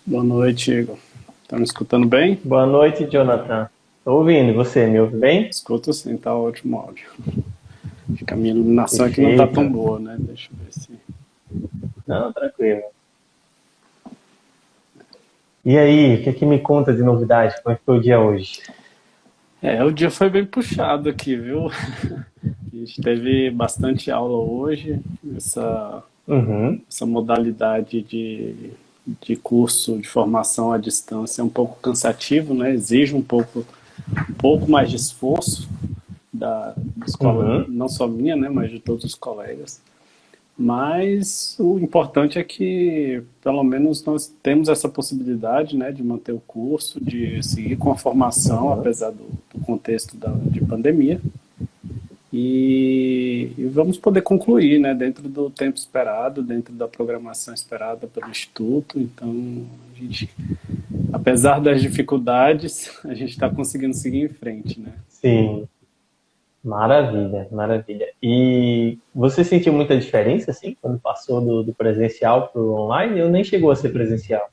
Boa noite, Igor. Tá me escutando bem? Boa noite, Jonathan. Estou ouvindo, você me ouve bem? Escuto sim, tá ótimo o áudio. Acho que a minha iluminação aqui não tá tão Perfeito. boa, né? Deixa eu ver se. Não, tranquilo. E aí, o que é que me conta de novidade? Como é que foi o dia hoje? O dia foi bem puxado aqui, viu? A gente teve bastante aula hoje, essa, Uhum, essa modalidade de curso de formação à distância é um pouco cansativo, né? Exige um pouco mais de esforço da escola, uhum, não só minha, né? Mas de todos os colegas. Mas o importante é que, pelo menos, nós temos essa possibilidade, né, de manter o curso, de seguir com a formação, uhum, apesar do contexto de pandemia. E vamos poder concluir, né, dentro do tempo esperado, dentro da programação esperada pelo Instituto. Então, a gente, apesar das dificuldades, a gente está conseguindo seguir em frente, né? sim, maravilha, maravilha. E você sentiu muita diferença, assim, quando passou do presencial para o online? Eu nem chegou a ser presencial.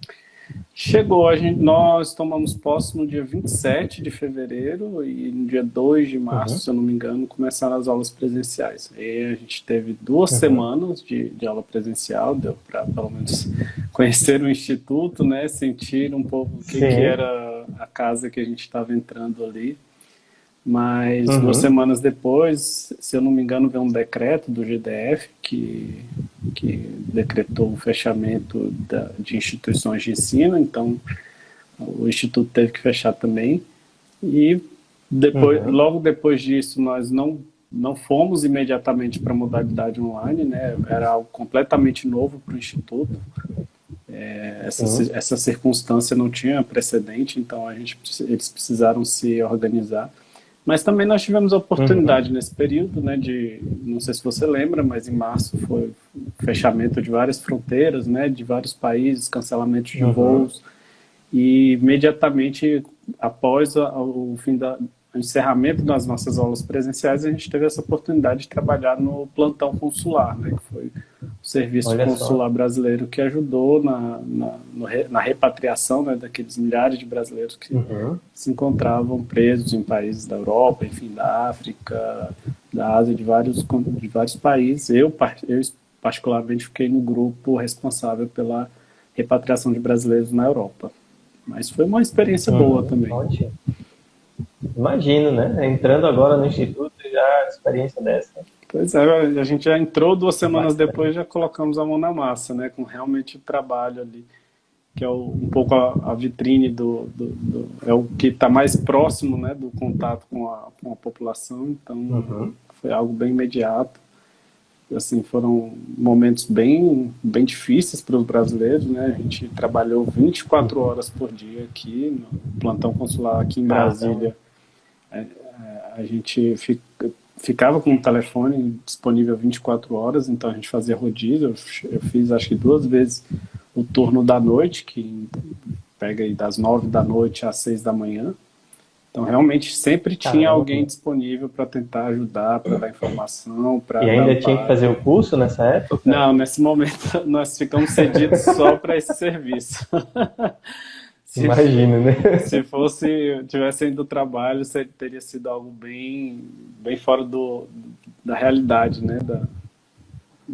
Chegou, nós tomamos posse no dia 27 de fevereiro e no dia 2 de março, Uhum, se eu não me engano, começaram as aulas presenciais. E a gente teve 2 semanas de aula presencial, deu para pelo menos conhecer o Instituto, né, sentir um pouco o que, que sim, era a casa que a gente estava entrando ali. Mas duas uhum, semanas depois, se eu não me engano, veio um decreto do GDF que decretou o fechamento de instituições de ensino, então o Instituto teve que fechar também. E uhum, logo depois disso, nós não fomos imediatamente para a modalidade online, né? Era algo completamente novo para o Instituto. sim, Essa circunstância não tinha precedente, então eles precisaram se organizar. Mas também nós tivemos a uhum, oportunidade nesse período, né, não sei se você lembra, mas em março foi o fechamento de várias fronteiras, né, de vários países, cancelamento de uhum, voos, e imediatamente após o encerramento das nossas aulas presenciais, a gente teve essa oportunidade de trabalhar no plantão consular, né, que foi o serviço olha só. consular brasileiro que ajudou na repatriação, né, daqueles milhares de brasileiros que Uhum, se encontravam presos em países da Europa, enfim, da África, da Ásia, de vários países. Eu particularmente fiquei no grupo responsável pela repatriação de brasileiros na Europa. Mas foi uma experiência boa uhum, também. ótimo. Imagino, né? Entrando agora no instituto, já experiência dessa. Pois é, a gente já entrou 2 semanas Bacana. depois, já colocamos a mão na massa, né? Com realmente o trabalho ali, que é um pouco a vitrine é o que está mais próximo, né, do contato com a população. Então, Uhum, foi algo bem imediato. Assim, foram momentos bem, bem difíceis para os brasileiros, né? A gente trabalhou 24 uhum. horas por dia aqui no plantão consular aqui em Caramba. Brasília. A gente ficava com o telefone disponível 24 horas, então a gente fazia rodízio. Eu fiz acho que 2 vezes o turno da noite, que pega aí das 9 da noite às 6 da manhã. Então, realmente, sempre tinha alguém Caramba. disponível para tentar ajudar, para dar informação, para E dar ainda tinha que amparo. fazer o curso nessa época? Não, nesse momento nós ficamos cedidos só para esse serviço. Se, Imagino, né? se fosse, tivesse ido do trabalho, teria sido algo bem, bem fora da realidade, né?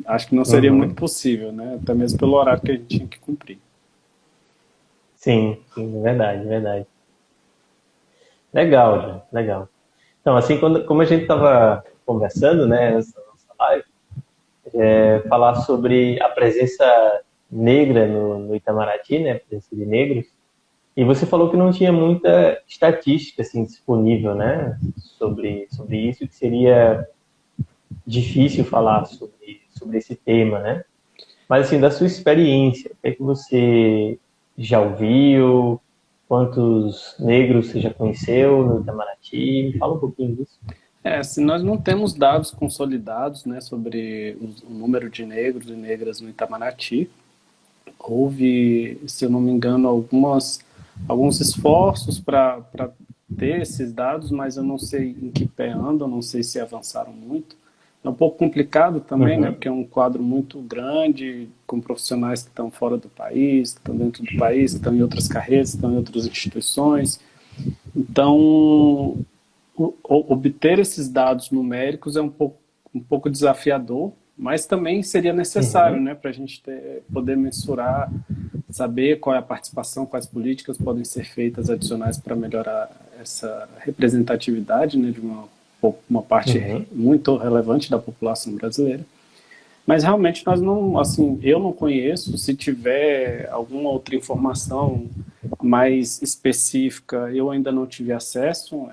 Acho que não seria muito Uhum. possível, né? Até mesmo pelo horário que a gente tinha que cumprir. Sim, sim, é verdade, é verdade. Legal, já, legal. Então, assim, como a gente estava conversando, né, nessa nossa live, falar sobre a presença negra no Itamaraty, né, a presença de negros. E você falou que não tinha muita estatística assim disponível, né, sobre isso, que seria difícil falar sobre esse tema, né? Mas assim, da sua experiência, o que é que você já ouviu? Quantos negros você já conheceu no Itamaraty? Me fala um pouquinho disso. Se nós não temos dados consolidados, né, sobre o número de negros e negras no Itamaraty, houve, se eu não me engano, alguns esforços para ter esses dados, mas eu não sei em que pé andam, não sei se avançaram muito. É um pouco complicado também, né? Uhum. Porque é um quadro muito grande, com profissionais que estão fora do país, que estão dentro do país, que estão em outras carreiras, que estão em outras instituições. Então, obter esses dados numéricos é um pouco desafiador, mas também seria necessário, Uhum. né, para a gente poder mensurar, saber qual é a participação, quais políticas podem ser feitas adicionais para melhorar essa representatividade, né, de uma parte Uhum. muito relevante da população brasileira. Mas realmente nós não, assim, eu não conheço. Se tiver alguma outra informação mais específica, eu ainda não tive acesso.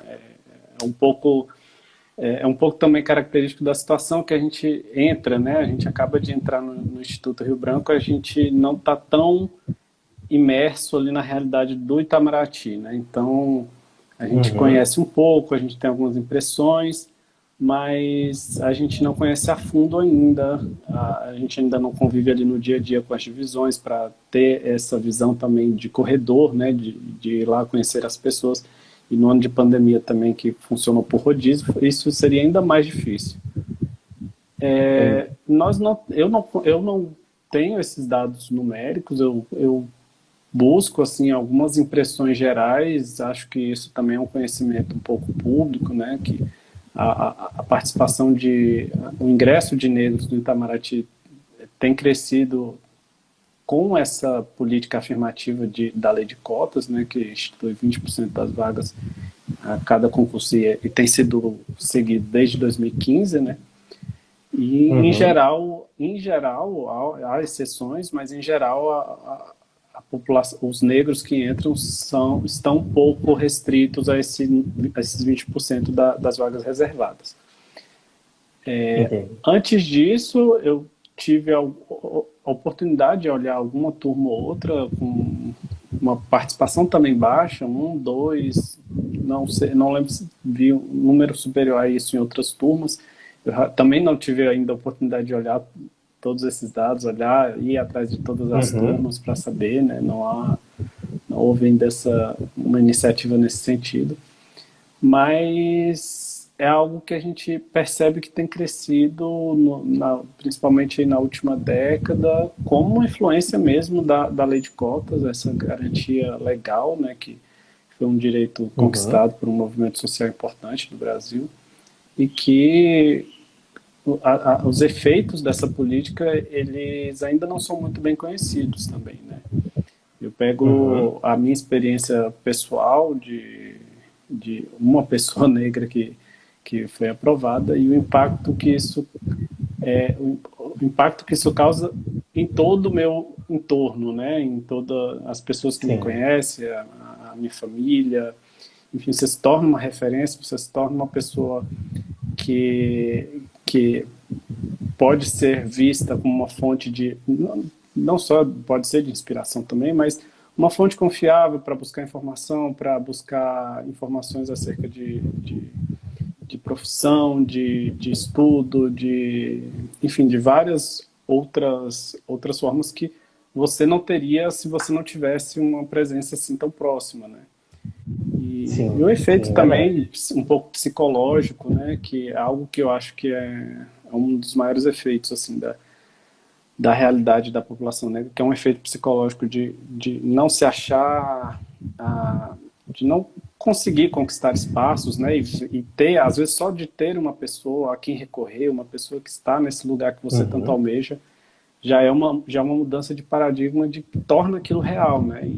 É um pouco também característico da situação que a gente entra, né? A gente acaba de entrar no Instituto Rio Branco, a gente não está tão imerso ali na realidade do Itamaraty, né? Então, a gente Uhum. conhece um pouco, a gente tem algumas impressões, mas a gente não conhece a fundo ainda, a gente ainda não convive ali no dia a dia com as divisões para ter essa visão também de corredor, né? De ir lá conhecer as pessoas. E no ano de pandemia também, que funcionou por rodízio, isso seria ainda mais difícil. Entendi. Eu não tenho esses dados numéricos, eu busco assim algumas impressões gerais. Acho que isso também é um conhecimento um pouco público, né? Que a participação o ingresso de negros no Itamaraty tem crescido com essa política afirmativa da lei de cotas, né? Que institui 20% das vagas a cada concurso e tem sido seguido desde 2015, né? E Uhum. em geral há exceções, mas em geral a população, os negros que entram estão um pouco restritos a esses 20% das vagas reservadas. Entendi. Antes disso, eu tive a oportunidade de olhar alguma turma ou outra com uma participação também baixa, um, dois, não sei, não lembro se vi um número superior a isso em outras turmas. Eu também não tive ainda a oportunidade de olhar todos esses dados, ir atrás de todas as Uhum. turmas para saber, né? Não houve ainda uma iniciativa nesse sentido, mas é algo que a gente percebe que tem crescido, principalmente na última década, como uma influência mesmo da lei de cotas, essa garantia legal, né, que foi um direito Uhum. conquistado por um movimento social importante no Brasil, e que os efeitos dessa política eles ainda não são muito bem conhecidos também, né? Eu Uhum. pego a minha experiência pessoal de uma pessoa negra que foi aprovada e o impacto que isso causa em todo o meu entorno, né? Em todas as pessoas que me Sim. conhecem, a minha família. Enfim, você se torna uma referência, você se torna uma pessoa que pode ser vista como uma fonte de, não só pode ser de inspiração também, mas uma fonte confiável para buscar informação, para buscar informações acerca de profissão, de estudo, enfim, de várias outras formas que você não teria se você não tivesse uma presença assim tão próxima, né? E o Sim. efeito Sim, verdade. também um pouco psicológico, né, que é algo que eu acho que é um dos maiores efeitos assim da realidade da população negra, que é um efeito psicológico de não se achar, de não conseguir conquistar espaços, né, e ter, às vezes só de ter uma pessoa a quem recorrer, uma pessoa que está nesse lugar que você tanto Uhum. almeja, já é uma mudança de paradigma de que torna aquilo real, né,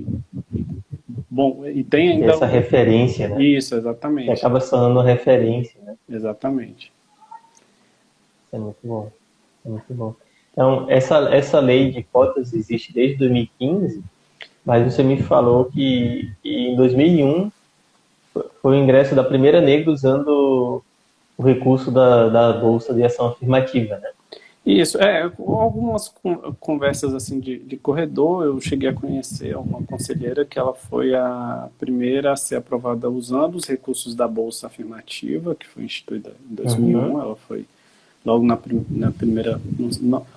bom, e tem E ainda essa referência, né? isso, Que exatamente, acaba se tornando referência, né? exatamente. Isso é muito bom. É muito bom. Então, essa lei de cotas existe desde 2015, mas você me falou que em 2001 foi o ingresso da primeira negra usando o recurso da Bolsa de Ação Afirmativa, né? Isso, algumas conversas assim de corredor, eu cheguei a conhecer uma conselheira que ela foi a primeira a ser aprovada usando os recursos da Bolsa Afirmativa, que foi instituída em 2001, Uhum. ela foi logo na primeira,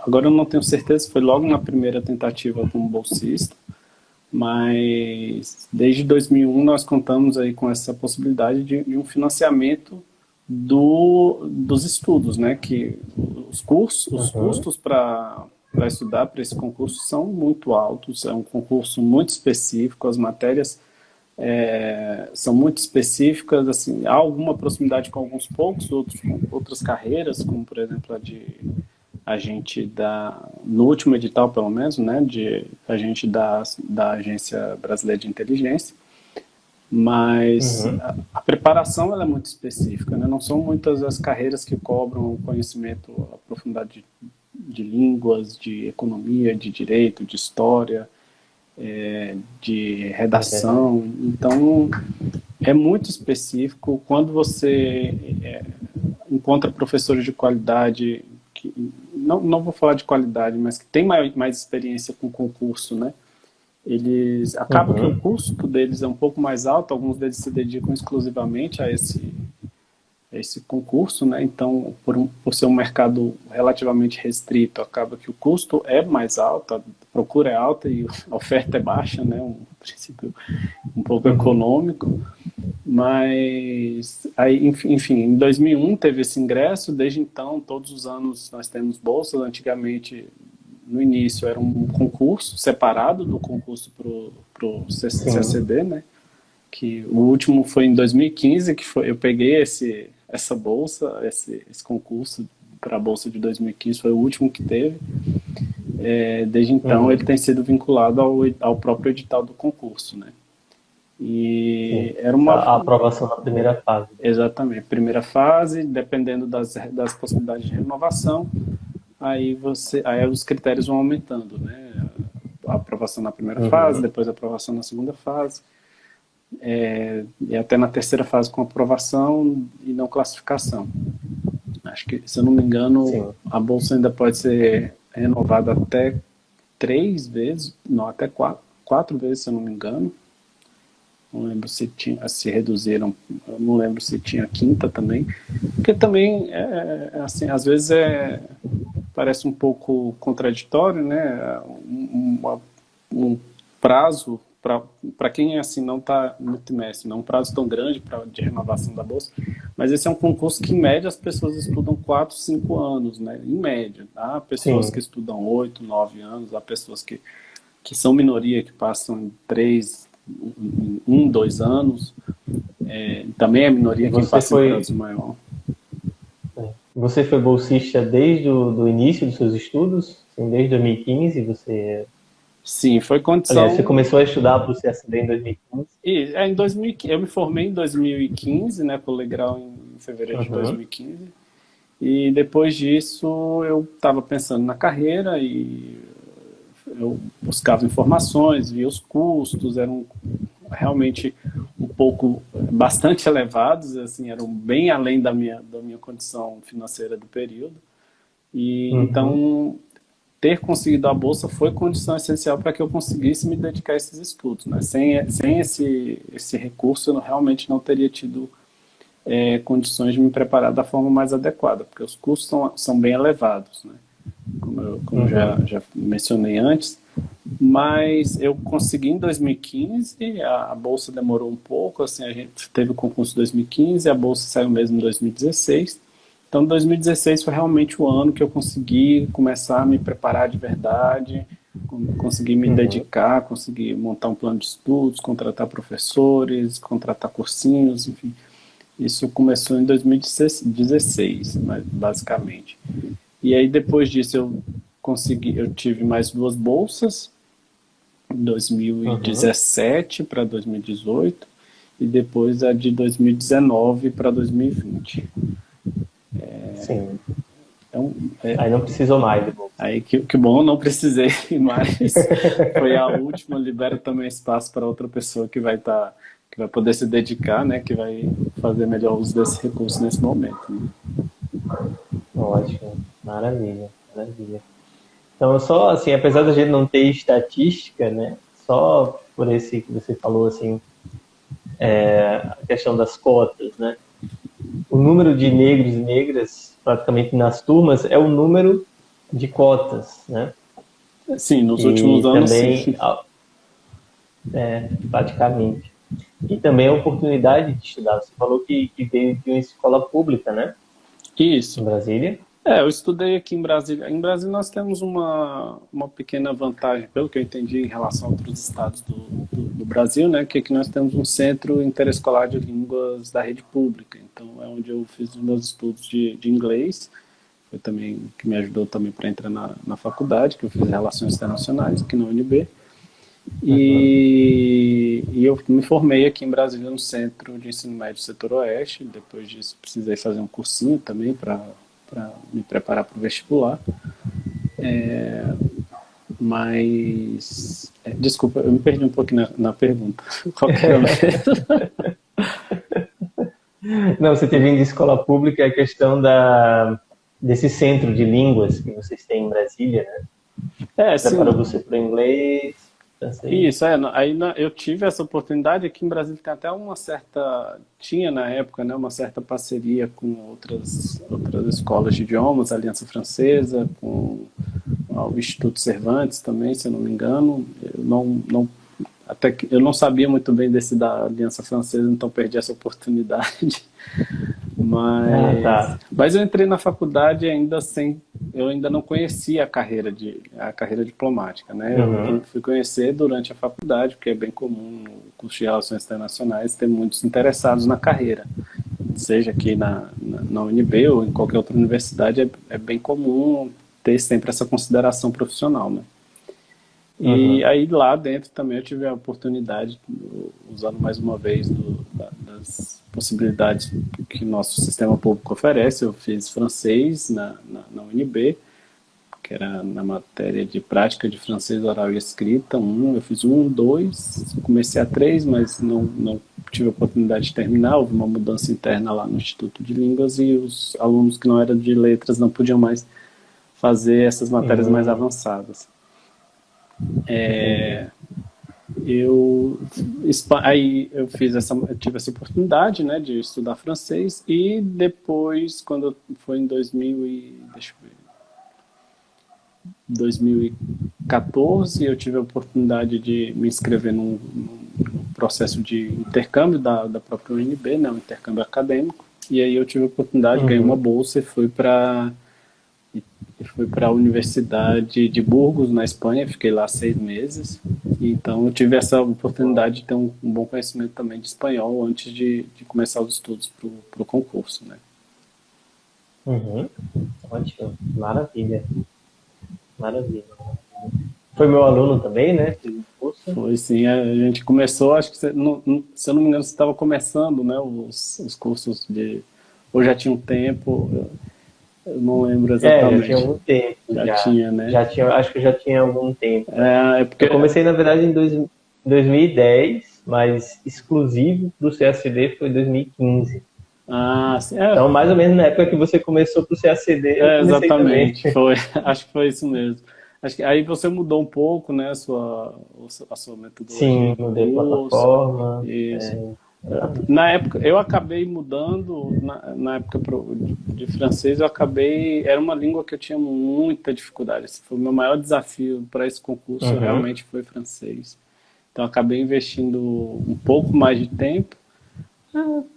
agora eu não tenho certeza se foi logo na primeira tentativa como bolsista, mas desde 2001 nós contamos aí com essa possibilidade de um financiamento dos estudos, né? Que os custos para estudar para esse concurso são muito altos, é um concurso muito específico, as matérias são muito específicas, assim, há alguma proximidade com alguns poucos outras carreiras, como por exemplo a gente no último edital pelo menos, né, a gente da Agência Brasileira de Inteligência, mas a preparação ela é muito específica, né? Não são muitas as carreiras que cobram conhecimento aprofundado de línguas, de economia, de direito, de história, de redação. Então, é muito específico. Quando você encontra professores de qualidade, não vou falar de qualidade, mas que tem mais experiência com concurso, né? Eles acaba que o custo deles é um pouco mais alto, alguns deles se dedicam exclusivamente a esse concurso, né? Então, por ser um mercado relativamente restrito, acaba que o custo é mais alto, a procura é alta e a oferta é baixa, né? Um princípio um pouco econômico, mas aí, enfim, em 2001 teve esse ingresso, desde então todos os anos nós temos bolsas. Antigamente, no início era um concurso separado do concurso para o CACD, né? Que o último foi em 2015, eu peguei essa bolsa, esse concurso para a bolsa de 2015, foi o último que teve. Desde então ele tem sido vinculado ao próprio edital do concurso, né? E era a aprovação na primeira fase. Exatamente, primeira fase, dependendo das possibilidades de renovação, aí os critérios vão aumentando, né? A aprovação na primeira fase, depois a aprovação na segunda fase, e até na terceira fase com aprovação e não classificação. Acho que, se eu não me engano, a bolsa ainda pode ser renovada até 3 vezes, não, até 4 vezes, se eu não me engano. Não lembro se reduziram, eu não lembro se tinha quinta também, porque também, assim, às vezes parece um pouco contraditório, né? Um prazo para quem assim não está no trimestre, não é um prazo tão grande de renovação da bolsa, mas esse é um concurso que em média as pessoas estudam 4, 5 anos, né? Em média. Há pessoas que estudam 8, 9 anos, há pessoas que são minoria, que passam em 3, 1, 2 anos, também é minoria quem passa em prazo maior. Você foi bolsista desde o início dos seus estudos? Assim, desde 2015 você... Sim, foi condição... Aliás, você começou a estudar para o CACD em 2015? Em 2015, eu me formei em 2015, né, pelo Legrau em fevereiro de 2015, e depois disso eu estava pensando na carreira e eu buscava informações, via os custos, eram realmente bastante elevados, assim, eram bem além da minha condição financeira do período, e então ter conseguido a bolsa foi condição essencial para que eu conseguisse me dedicar a esses estudos, né? Sem esse recurso eu realmente não teria tido condições de me preparar da forma mais adequada, porque os custos são bem elevados, né? Como já mencionei antes, mas eu consegui em 2015, a bolsa demorou um pouco, assim, a gente teve o concurso em 2015, a bolsa saiu mesmo em 2016, então 2016 foi realmente o ano que eu consegui começar a me preparar de verdade, consegui me dedicar, consegui montar um plano de estudos, contratar professores, contratar cursinhos, enfim, isso começou em 2016, basicamente. E aí depois disso eu tive mais 2 bolsas, em 2017 para 2018 e depois a de 2019 para 2020. Sim. Aí não precisou mais de bolsa. Aí que bom, não precisei mais. Foi a última, libera também espaço para outra pessoa que vai poder se dedicar, né, que vai fazer melhor uso desse recurso nesse momento. Né? Ótimo, maravilha. Então, só assim, apesar da gente não ter estatística, né, só por esse que você falou, assim, a questão das cotas, né, o número de negros e negras praticamente nas turmas é o número de cotas, né? Sim, nos últimos anos, também, sim. Praticamente. E também a oportunidade de estudar. Você falou que veio de uma escola pública, né? Em Isso. Brasília. Eu estudei aqui em Brasília. Em Brasília nós temos uma pequena vantagem, pelo que eu entendi, em relação a outros estados do Brasil, né? Que aqui nós temos um centro interescolar de línguas da rede pública. Então é onde eu fiz os meus estudos de inglês. Foi também que me ajudou também para entrar na faculdade, que eu fiz Relações Internacionais aqui na UNB. Uhum. E eu me formei aqui em Brasília no Centro de Ensino Médio Setor Oeste. Depois disso, precisei fazer um cursinho também para me preparar para o vestibular. Mas, desculpa, eu me perdi um pouquinho na pergunta. Qual que é o mesmo? Não, você teve de escola pública, a questão desse centro de línguas que vocês têm em Brasília, né? Preparou Sim, você para o inglês, francês. isso, eu tive essa oportunidade. Aqui em Brasília tem até uma certa, tinha na época, né, uma certa parceria com outras escolas de idiomas, a Aliança Francesa, com o Instituto Cervantes também, se eu não me engano. Até que eu não sabia muito bem desse da Aliança Francesa, então perdi essa oportunidade. Ah, Mas eu entrei na faculdade ainda sem, eu ainda não conhecia a carreira diplomática, né? Uhum. Eu fui conhecer durante a faculdade, porque é bem comum no curso de Relações Internacionais ter muitos interessados na carreira, seja aqui na UNB ou em qualquer outra universidade, é bem comum ter sempre essa consideração profissional, né? E Uhum. aí lá dentro também eu tive a oportunidade, usando mais uma vez das possibilidades que nosso sistema público oferece. Eu fiz francês na UNB, que era na matéria de prática de francês oral e escrita. Eu fiz 2, comecei a 3, mas não tive a oportunidade de terminar. Houve uma mudança interna lá no Instituto de Línguas e os alunos que não eram de letras não podiam mais fazer essas matérias mais Uhum. avançadas. Entendi. eu Aí eu tive essa oportunidade, né, de estudar francês. E depois, quando foi em 2014, eu tive a oportunidade de me inscrever num processo de intercâmbio da própria UNB, né, um intercâmbio acadêmico. E aí eu tive a oportunidade, ganhei uma Uhum. bolsa e fui para a Universidade de Burgos, na Espanha. Fiquei lá 6 meses. Então eu tive essa oportunidade de ter um bom conhecimento também de espanhol antes de começar os estudos para o concurso, né? Uhum. Ótimo. Maravilha. Maravilha. Foi meu aluno também, né? Fiz um curso. Foi sim, a gente começou, acho que, se eu não me engano, você estava começando, né, os cursos de... Ou já tinha um tempo, eu não lembro Já tinha exatamente. algum tempo Já já. tinha, né? Já tinha, acho que já tinha algum tempo. É Eu porque... comecei, na verdade, em 2010, mas exclusivo para o CACD foi em 2015. Ah, sim, Então, mais ou menos na época que você começou para o CACD, eu comecei também. exatamente, foi, acho que foi isso mesmo. Acho que aí você mudou um pouco, né, a sua metodologia Sim, de mudei a curso, plataforma. isso. Exatamente. Na época, eu acabei mudando, na época de francês, eu acabei, era uma língua que eu tinha muita dificuldade. Esse foi o meu maior desafio para esse concurso, Uhum. realmente foi francês. Então, eu acabei investindo um pouco mais de tempo.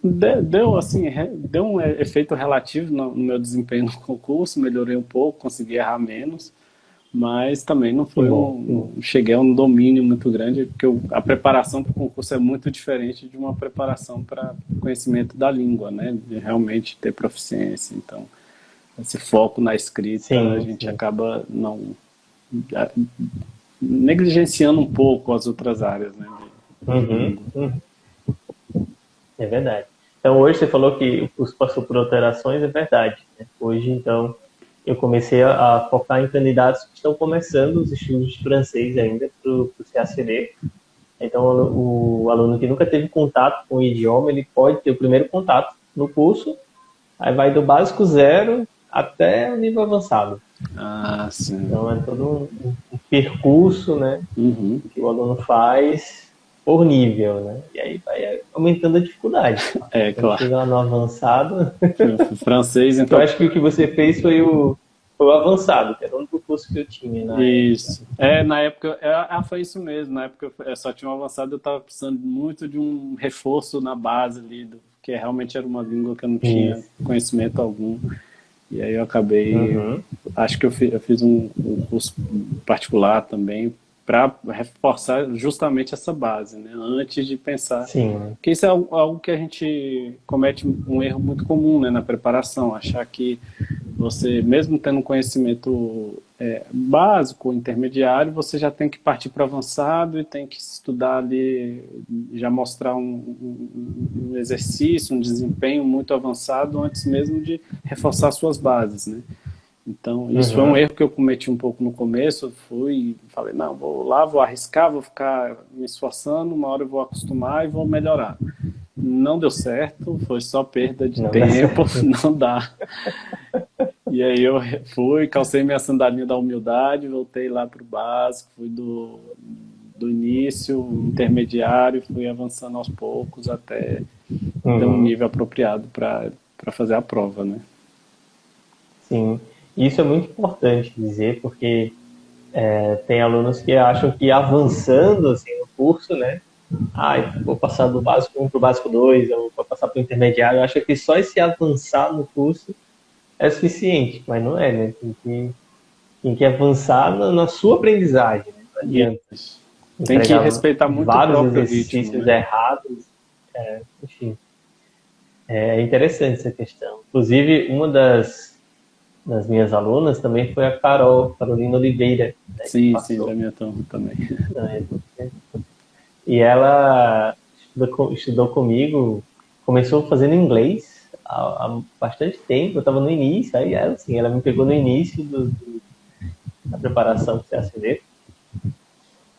Deu assim, deu um efeito relativo no meu desempenho no concurso. Melhorei um pouco, consegui errar menos, mas também não Que foi bom, que bom. cheguei a um domínio muito grande, porque a preparação para o concurso é muito diferente de uma preparação para conhecimento da língua, né? De realmente ter proficiência. Então, esse foco na escrita, a Sim, gente sim. acaba não negligenciando um pouco as outras áreas, né, de Uhum. língua. Uhum. É verdade. Então, hoje você falou que o curso passou por alterações, é verdade, né? Hoje, então, eu comecei a focar em candidatos que estão começando os estudos de francês ainda para o CACD. Então, o aluno que nunca teve contato com o idioma, ele pode ter o primeiro contato no curso, aí vai do básico zero até o nível avançado. Ah, sim. Então, é todo um percurso, né, Uhum. que o aluno faz por nível, né? E aí vai aumentando a dificuldade. Quando Claro. chega lá no avançado, Francês, eu então. acho que o que você fez foi o avançado, que era o único curso curso que eu tinha na época. Isso. Na época, foi isso mesmo. Na época eu só tinha um avançado, eu estava precisando muito de um reforço na base ali, porque realmente era uma língua que eu não tinha Isso. conhecimento algum. E aí eu acabei, Uhum. acho que eu fiz um curso particular também para reforçar justamente essa base, né? Antes de pensar. Sim. Porque isso é algo que a gente comete um erro muito comum, né, na preparação, achar que você, mesmo tendo um conhecimento básico, intermediário, você já tem que partir para avançado e tem que estudar ali, já mostrar um exercício, um desempenho muito avançado antes mesmo de reforçar suas bases, né? Então, isso foi um Uhum. erro que eu cometi um pouco no começo. Eu falei, não, vou lá, vou arriscar, vou ficar me esforçando, uma hora eu vou acostumar e vou melhorar. Não deu certo, foi só perda de Não dá tempo, certo. não dá. E aí eu fui, calcei minha sandalinha da humildade, voltei lá para o básico, fui do início, intermediário, fui avançando aos poucos até ter um Uhum. nível apropriado para fazer a prova, né? Sim. Isso é muito importante dizer, porque tem alunos que acham que avançando assim, no curso, né? Vou passar do básico 1 para o básico 2, ou vou passar para o intermediário. Acha que só esse avançar no curso é suficiente, mas não é, né? Tem que avançar na sua aprendizagem, né? Não adianta Isso. Tem que entregar respeitar muito o vários próprio ritmo, exercícios né? errados. Enfim, é interessante essa questão. Inclusive, uma das minhas alunas também foi a Carolina Oliveira, né, que Sim, sim, passou. da minha turma também. Né? E ela estudou comigo, começou fazendo inglês há bastante tempo, eu estava no início, aí ela me pegou no início da preparação para o CACD,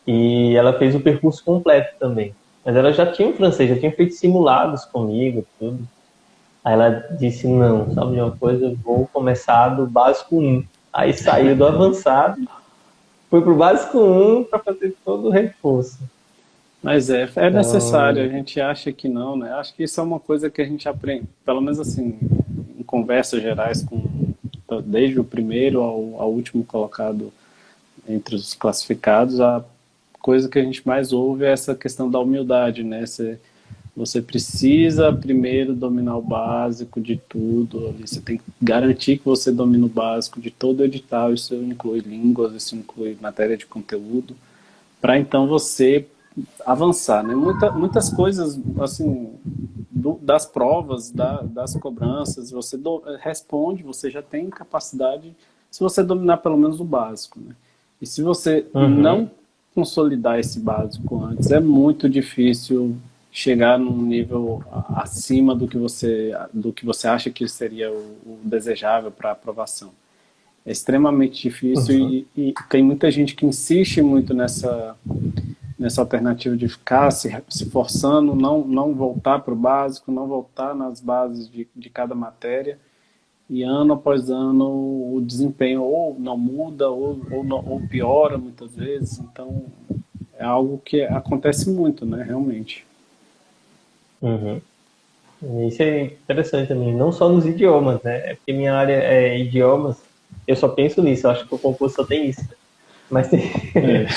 e ela fez o percurso completo também. Mas ela já tinha o francês, já tinha feito simulados comigo, tudo. Aí ela disse, não, sabe de uma coisa, eu vou começar do básico 1. Aí saiu do avançado, foi pro básico 1 para fazer todo o reforço. Mas é necessário, a Então, gente acha que não, né? Acho que isso é uma coisa que a gente aprende, pelo menos assim, em conversas gerais, desde o primeiro ao último colocado entre os classificados, a coisa que a gente mais ouve é essa questão da humildade, né? Você precisa primeiro dominar o básico de tudo, você tem que garantir que você domina o básico de todo edital, isso inclui línguas, isso inclui matéria de conteúdo, para então você avançar, né? Muitas coisas, assim, das provas, das cobranças, você responde, você já tem capacidade, se você dominar pelo menos o básico, né? E se você uhum, não consolidar esse básico antes, é muito difícil chegar num nível acima do que você acha que seria o desejável para aprovação. É extremamente difícil uhum, e tem muita gente que insiste muito nessa alternativa de ficar se forçando, não voltar para o básico, não voltar nas bases de cada matéria, e ano após ano o desempenho ou não muda ou piora muitas vezes, então é algo que acontece muito, né, realmente. uhum. Isso é interessante também, não só nos idiomas, né? É porque minha área é idiomas, eu só penso nisso, eu acho que o concurso só tem isso. Mas tem É,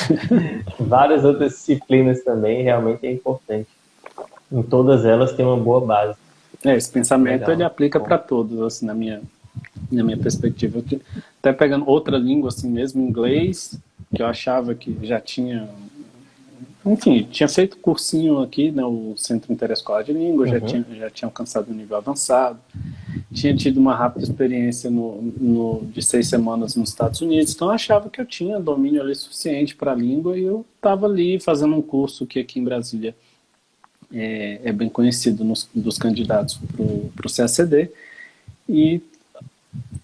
várias outras disciplinas também, realmente é importante. Em todas elas tem uma boa base. esse pensamento ele Legal. aplica Bom. para todos, assim, na minha perspectiva. Até pegando outra língua, assim mesmo, inglês, que eu achava que já tinha. Enfim, tinha feito cursinho aqui, né, o Centro Interescolar de Língua, Uhum. já tinha alcançado um nível avançado, tinha tido uma rápida experiência de 6 semanas nos Estados Unidos, então eu achava que eu tinha domínio ali suficiente para a língua e eu estava ali fazendo um curso que aqui em Brasília é bem conhecido dos candidatos para o CACD, e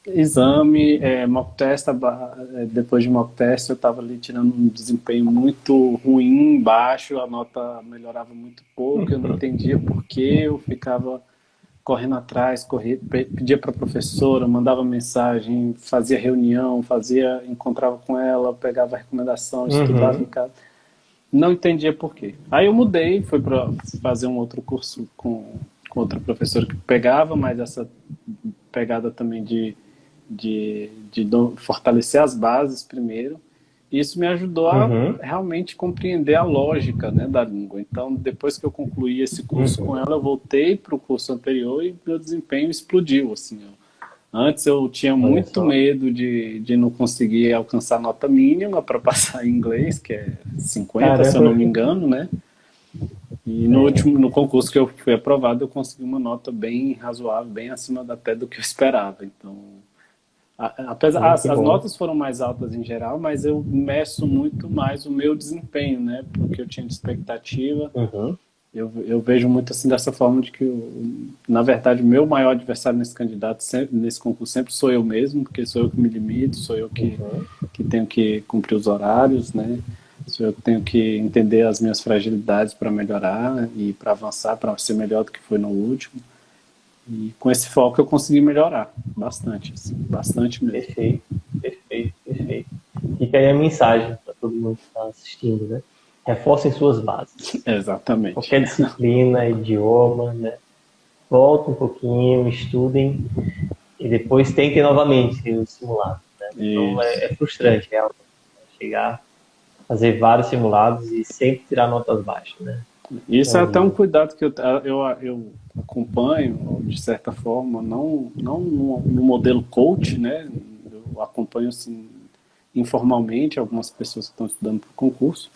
exame, mock test, depois de mock test eu estava ali tirando um desempenho muito ruim, baixo, a nota melhorava muito pouco, eu não entendia por que eu ficava correndo atrás, pedia para a professora, mandava mensagem, fazia reunião, encontrava com ela, pegava recomendação, estudava em Uhum. casa. Não entendia por quê. Aí eu mudei, fui para fazer um outro curso com outra professora que pegava mais essa pegada também fortalecer as bases primeiro. Isso me ajudou a realmente compreender a lógica, né, da língua. Então, depois que eu concluí esse curso com ela, eu voltei para o curso anterior e meu desempenho explodiu. Assim, antes eu tinha muito medo de não conseguir alcançar a nota mínima para passar em inglês, que é 50, se eu não me engano, né? E no concurso que eu fui aprovado, eu consegui uma nota bem razoável, bem acima até do que eu esperava. Então, apesar as notas foram mais altas em geral, mas eu meço muito mais o meu desempenho, né? Porque eu tinha de expectativa. Eu vejo muito assim dessa forma de que, na verdade, o meu maior adversário nesse concurso sempre sou eu mesmo, porque sou eu que me limito, sou eu que tenho que cumprir os horários, né? Sou eu que tenho que entender as minhas fragilidades para melhorar e para avançar, para ser melhor do que foi no último. E com esse foco eu consegui melhorar bastante, assim, bastante mesmo. Perfeito. Fica aí a mensagem para todo mundo que está assistindo, né? Reforcem suas bases. Exatamente. Qualquer disciplina, idioma, né? Voltem um pouquinho, estudem e depois tentem novamente o simulado. Né? Então é frustrante, realmente. Chegar, fazer vários simulados e sempre tirar notas baixas, né? Isso é até um cuidado que eu acompanho, de certa forma, não no modelo coach, né? Eu acompanho assim, informalmente algumas pessoas que estão estudando para o concurso.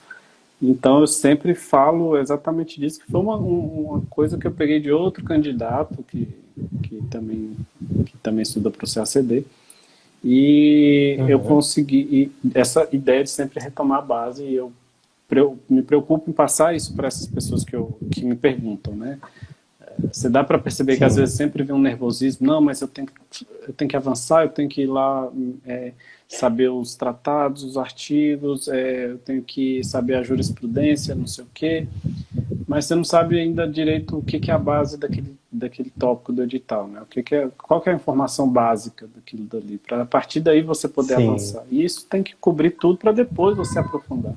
Então eu sempre falo exatamente disso, que foi uma coisa que eu peguei de outro candidato que também estuda para o CACD. E eu consegui essa ideia de sempre retomar a base, e eu me preocupo em passar isso para essas pessoas que me perguntam, né? Você dá para perceber que às vezes sempre vem um nervosismo, não, mas eu tenho que avançar, eu tenho que ir lá saber os tratados, os artigos, eu tenho que saber a jurisprudência, não sei o quê, mas você não sabe ainda direito o que é a base daquele tópico do edital, né? Qual que é a informação básica daquilo dali, para a partir daí você poder avançar. E isso tem que cobrir tudo para depois você aprofundar.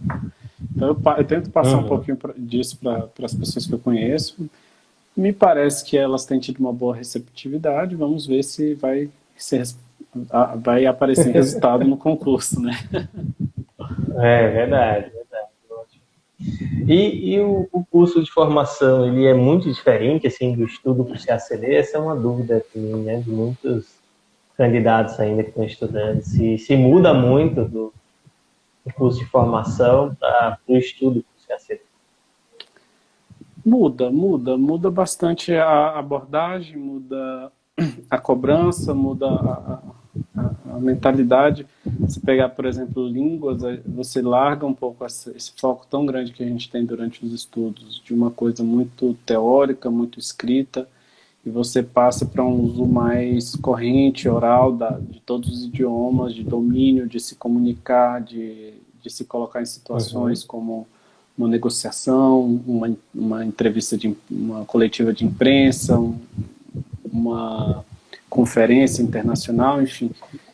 Então eu tento passar um pouquinho disso para as pessoas que eu conheço. Me parece que elas têm tido uma boa receptividade. Vamos ver se vai aparecer resultado no concurso, né? É verdade. E o curso de formação, ele é muito diferente assim do estudo para o CACD? Essa é uma dúvida também, né, de muitos candidatos ainda que estão estudando. Se muda muito do curso de formação para o estudo para o CACD? Muda bastante a abordagem, muda a cobrança, muda a mentalidade. Se pegar, por exemplo, línguas, você larga um pouco esse foco tão grande que a gente tem durante os estudos, de uma coisa muito teórica, muito escrita, e você passa para um uso mais corrente, oral, de todos os idiomas, de domínio, de se comunicar, de se colocar em situações como uma negociação, uma entrevista, uma coletiva de imprensa, uma conferência internacional, enfim.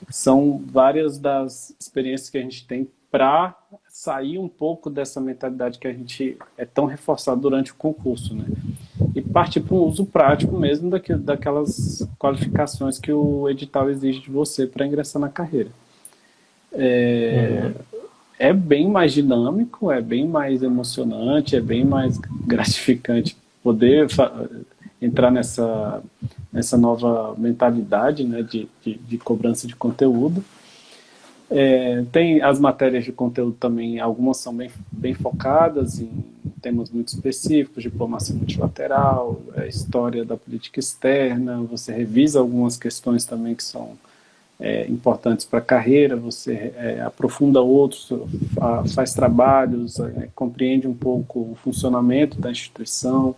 São várias das experiências que a gente tem para sair um pouco dessa mentalidade que a gente é tão reforçado durante o concurso, né? E partir para um uso prático mesmo daquelas qualificações que o edital exige de você para ingressar na carreira. É bem mais dinâmico, é bem mais emocionante, é bem mais gratificante poder entrar nessa nova mentalidade, né, de cobrança de conteúdo. Tem as matérias de conteúdo também, algumas são bem focadas em temas muito específicos, diplomacia multilateral, história da política externa, você revisa algumas questões também que são importantes para a carreira, você aprofunda outros, faz trabalhos, compreende um pouco o funcionamento da instituição,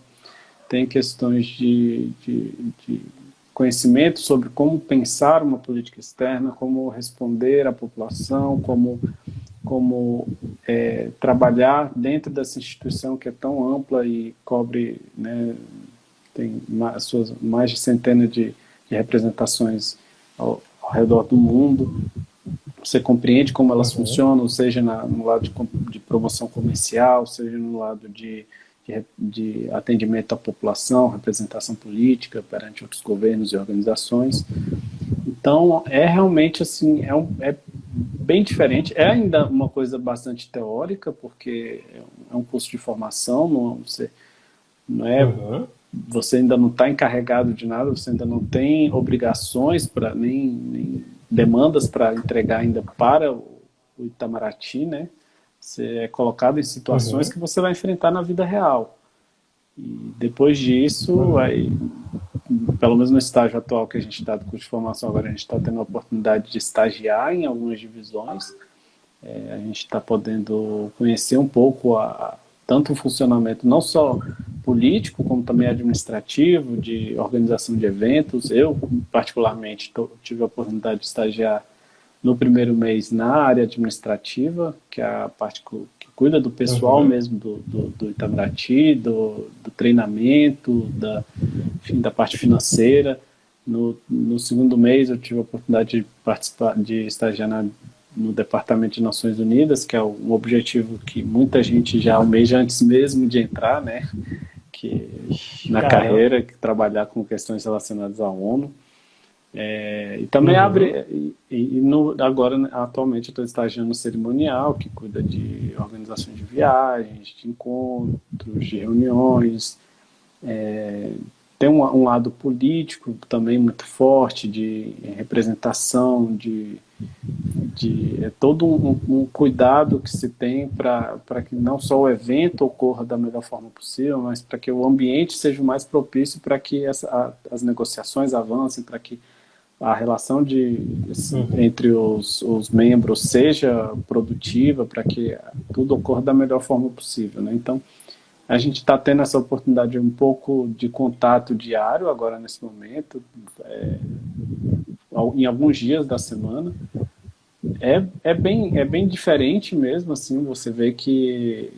tem questões de conhecimento sobre como pensar uma política externa, como responder à população, como trabalhar dentro dessa instituição que é tão ampla e cobre, né, tem suas mais de centenas de representações ao redor do mundo. Você compreende como elas funcionam, seja no lado de promoção comercial, seja no lado de atendimento à população, representação política perante outros governos e organizações. Então, é realmente assim, é bem diferente. É ainda uma coisa bastante teórica, porque é um curso de formação, não é, Uhum. você ainda não está encarregado de nada, você ainda não tem obrigações, nem demandas para entregar ainda para o Itamaraty, né? Você é colocado em situações Uhum. que você vai enfrentar na vida real. E depois disso, Uhum. aí, pelo menos no estágio atual que a gente está do curso de formação, agora a gente está tendo a oportunidade de estagiar em algumas divisões. A gente está podendo conhecer um pouco tanto o funcionamento não só político, como também administrativo, de organização de eventos. Eu, particularmente, tive a oportunidade de estagiar no primeiro mês na área administrativa, que é a parte que cuida do pessoal Uhum. mesmo do Itamaraty, do treinamento, enfim, da parte financeira. No segundo mês eu tive a oportunidade de participar, de estagiar no Departamento de Nações Unidas, que é um objetivo que muita gente já almeja antes mesmo de entrar, né? Que na Caramba. carreira, que trabalhar com questões relacionadas à ONU. E também Uhum. abre, agora atualmente eu estou estagiando no cerimonial, que cuida de organização de viagens, de encontros, de reuniões. Tem um lado político também muito forte, de representação, é todo um cuidado que se tem para que não só o evento ocorra da melhor forma possível, mas para que o ambiente seja o mais propício para que as negociações avancem, para que a relação Uhum. entre os membros seja produtiva, para que tudo ocorra da melhor forma possível, né? Então, a gente está tendo essa oportunidade um pouco de contato diário agora nesse momento, em alguns dias da semana. É bem diferente mesmo, assim, você vê que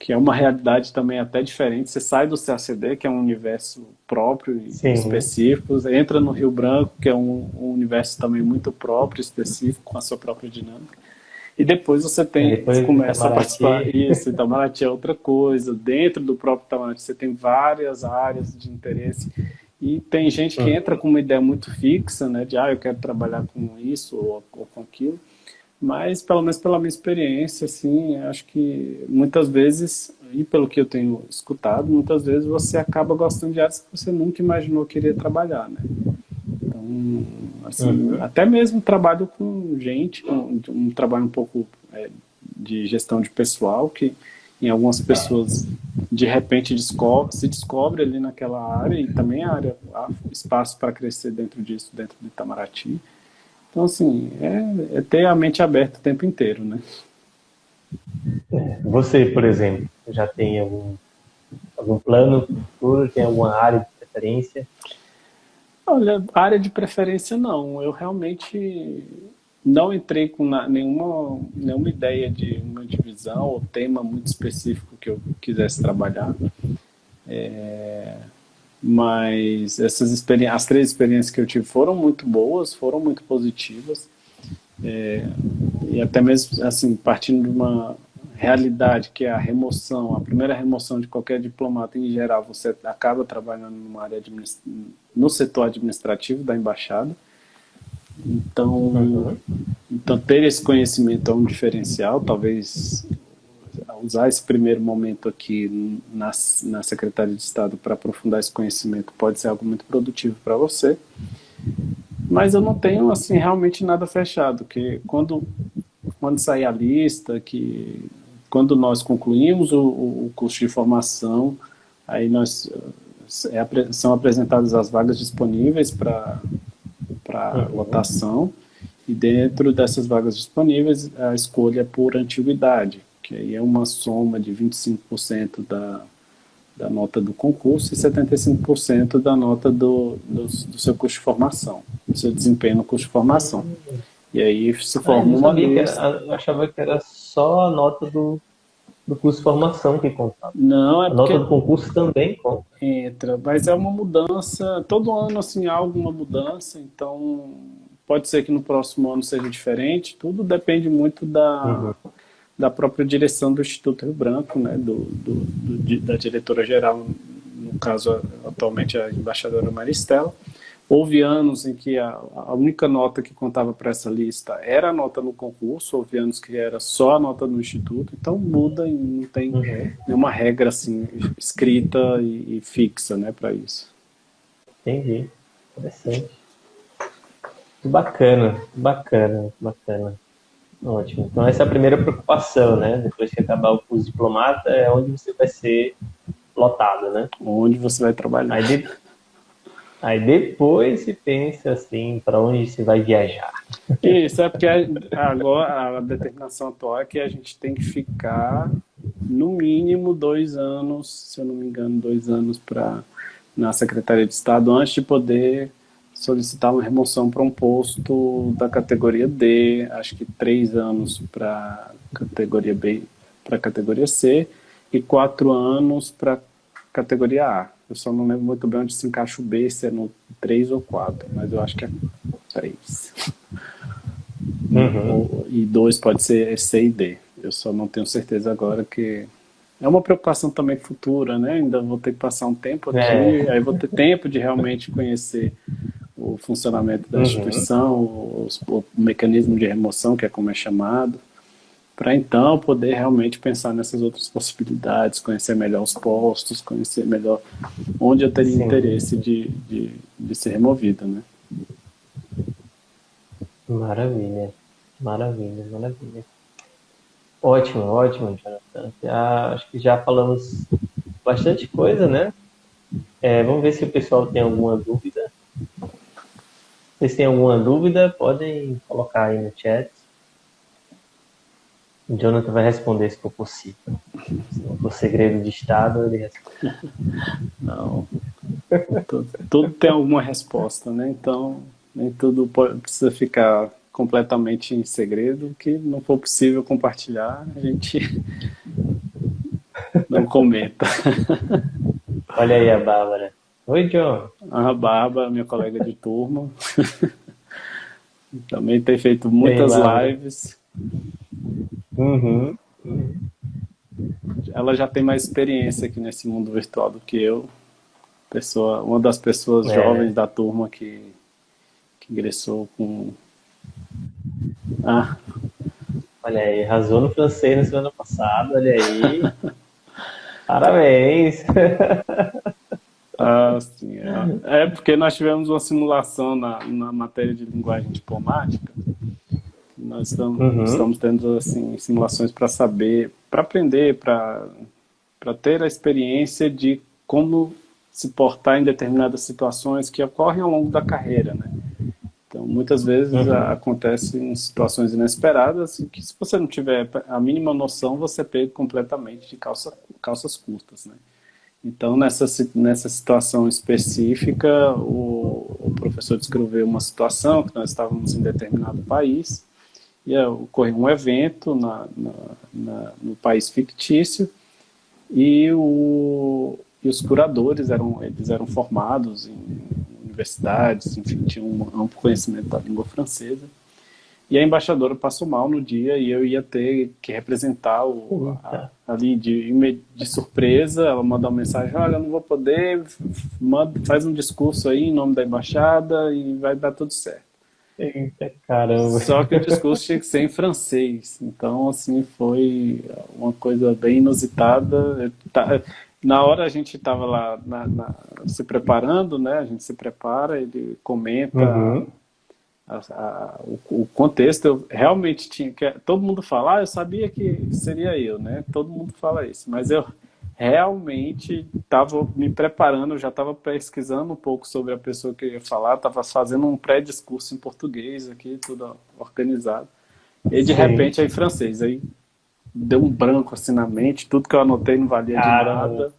é uma realidade também até diferente. Você sai do CACD, que é um universo próprio e Sim. específico, entra no Rio Branco, que é um universo também muito próprio, específico, com a sua própria dinâmica. E depois Aí depois do começa a participar. Itamaraty. Isso, Itamaraty é outra coisa. Dentro do próprio Itamaraty você tem várias áreas de interesse. E tem gente que entra Uhum. com uma ideia muito fixa, né? De, eu quero trabalhar com isso ou com aquilo. Mas, pelo menos pela minha experiência, assim, acho que muitas vezes, e pelo que eu tenho escutado, muitas vezes você acaba gostando de áreas que você nunca imaginou que iria trabalhar, né? Então, assim, Uhum. até mesmo trabalho com gente, um trabalho um pouco de gestão de pessoal, que em algumas pessoas de repente se descobre ali naquela área, e também há espaço para crescer dentro disso, dentro do Itamaraty. Então, assim, é ter a mente aberta o tempo inteiro, né? Você, por exemplo, já tem algum plano futuro? Tem alguma área de preferência? Olha, área de preferência não. Eu realmente não entrei com nenhuma ideia de uma divisão ou tema muito específico que eu quisesse trabalhar. Mas as três experiências que eu tive foram muito boas, foram muito positivas. E até mesmo, assim, partindo de uma realidade que é a primeira remoção de qualquer diplomata em geral, você acaba trabalhando no setor administrativo da embaixada. Então, Uhum. então, ter esse conhecimento é um diferencial, talvez usar esse primeiro momento aqui na Secretaria de Estado para aprofundar esse conhecimento pode ser algo muito produtivo para você. Mas eu não tenho, assim, realmente nada fechado, que quando sair a lista, quando nós concluímos o curso de formação, aí são apresentadas as vagas disponíveis para Uhum. lotação, e dentro dessas vagas disponíveis a escolha é por antiguidade, que aí é uma soma de 25% da nota do concurso e 75% da nota do seu curso de formação, do seu desempenho no curso de formação. Uhum. E aí se Ah, eu forma não uma sabia que lista. era, eu achava que era só a nota do curso de formação que contava. Não, é A nota porque do concurso também conta. entra, mas é uma mudança, todo ano assim há alguma mudança, então pode ser que no próximo ano seja diferente, tudo depende muito Uhum. da própria direção do Instituto Rio Branco, né, da diretora-geral, no caso atualmente a embaixadora Maristela, Houve anos em que a única nota que contava para essa lista era a nota no concurso, houve anos que era só a nota no instituto, então muda e não tem nenhuma regra assim escrita e fixa, né, para isso. Entendi. Interessante. Bacana, bacana, bacana. Ótimo. Então essa é a primeira preocupação, né? Depois que acabar o curso de diplomata, é onde você vai ser lotado, né? Onde você vai trabalhar. Aí depois se pensa assim, para onde se vai viajar. Isso, é porque agora a determinação atual é que a gente tem que ficar no mínimo 2 anos, se eu não me engano, 2 anos na Secretaria de Estado antes de poder solicitar uma remoção para um posto da categoria D, acho que 3 anos para categoria B, para categoria C e 4 anos para categoria A. Eu só não lembro muito bem onde se encaixa o B, se é no 3 ou 4, mas eu acho que é 3. E 2 pode ser C e D. Eu só não tenho certeza agora, que é uma preocupação também futura, né? Ainda vou ter que passar um tempo aqui, aí vou ter tempo de realmente conhecer o funcionamento da instituição, o mecanismo de remoção, que é como é chamado, para então poder realmente pensar nessas outras possibilidades, conhecer melhor os postos, conhecer melhor onde eu teria interesse de ser removido, né? Maravilha, maravilha, maravilha. Ótimo, ótimo, Jonathan. Acho que já falamos bastante coisa, né? Vamos ver se o pessoal tem alguma dúvida. Se vocês têm alguma dúvida, podem colocar aí no chat. O Jonathan vai responder se for possível. Se não for segredo de Estado, ele responde. Não. Tudo tem alguma resposta, né? Então, nem tudo precisa ficar completamente em segredo. O que não for possível compartilhar, a gente não comenta. Olha aí a Bárbara. Oi, John. A Bárbara, minha colega de turma. Também tem feito muitas lives. Ela já tem mais experiência aqui nesse mundo virtual do que eu. Uma das pessoas jovens da turma que ingressou com... Olha aí, arrasou no francês na semana passada, olha aí. Parabéns! Sim, porque nós tivemos uma simulação na matéria de linguagem diplomática. Nós estamos tendo assim, simulações para saber, para aprender, para ter a experiência de como se portar em determinadas situações que ocorrem ao longo da carreira, né? Então, muitas vezes acontecem situações inesperadas que, se você não tiver a mínima noção, você pega completamente de calças curtas, né? Então, nessa situação específica, o professor descreveu uma situação que nós estávamos em determinado país e ocorreu um evento no país fictício e os curadores eram formados em universidades, enfim, tinham um amplo conhecimento da língua francesa. E a embaixadora passou mal no dia e eu ia ter que representar ali de surpresa. Ela mandou uma mensagem: olha, eu não vou poder, faz um discurso aí em nome da embaixada e vai dar tudo certo. Eita, caramba. Só que o discurso tinha que ser em francês. Então, assim, foi uma coisa bem inusitada. Na hora a gente estava lá se preparando, né? A gente se prepara, ele comenta o contexto. Eu realmente tinha que... Todo mundo fala, eu sabia que seria eu, né? Todo mundo fala isso. Mas eu realmente estava me preparando, já estava pesquisando um pouco sobre a pessoa que eu ia falar, estava fazendo um pré-discurso em português aqui, tudo organizado. E de repente, aí em francês. Aí deu um branco assim na mente, tudo que eu anotei não valia de nada.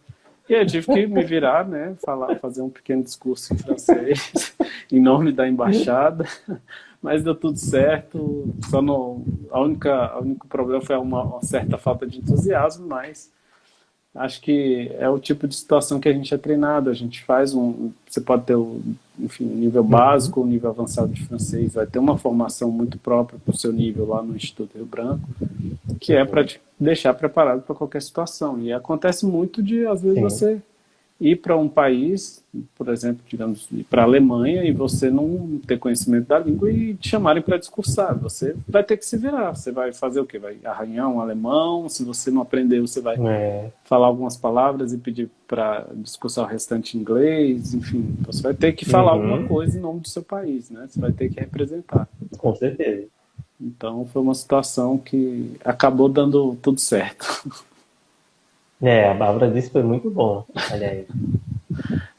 E eu tive que me virar, né, fazer um pequeno discurso em francês, em nome da embaixada, mas deu tudo certo. O único problema foi uma certa falta de entusiasmo, mas acho que é o tipo de situação que a gente é treinado. A gente faz você pode ter enfim, um nível básico, um nível avançado de francês, vai ter uma formação muito própria para o seu nível lá no Instituto Rio Branco, que é para te deixar preparado para qualquer situação. E acontece muito às vezes, você ir para um país, por exemplo, digamos, ir para a Alemanha e você não ter conhecimento da língua e te chamarem para discursar. Você vai ter que se virar. Você vai fazer o quê? Vai arranhar um alemão. Se você não aprender, você vai É, falar algumas palavras e pedir para discursar o restante em inglês. Enfim, você vai ter que falar alguma uhum, coisa em nome do seu país, né? Você vai ter que representar. com certeza. Então, foi uma situação que acabou dando tudo certo. É, a Bárbara disse que foi muito bom. Olha aí.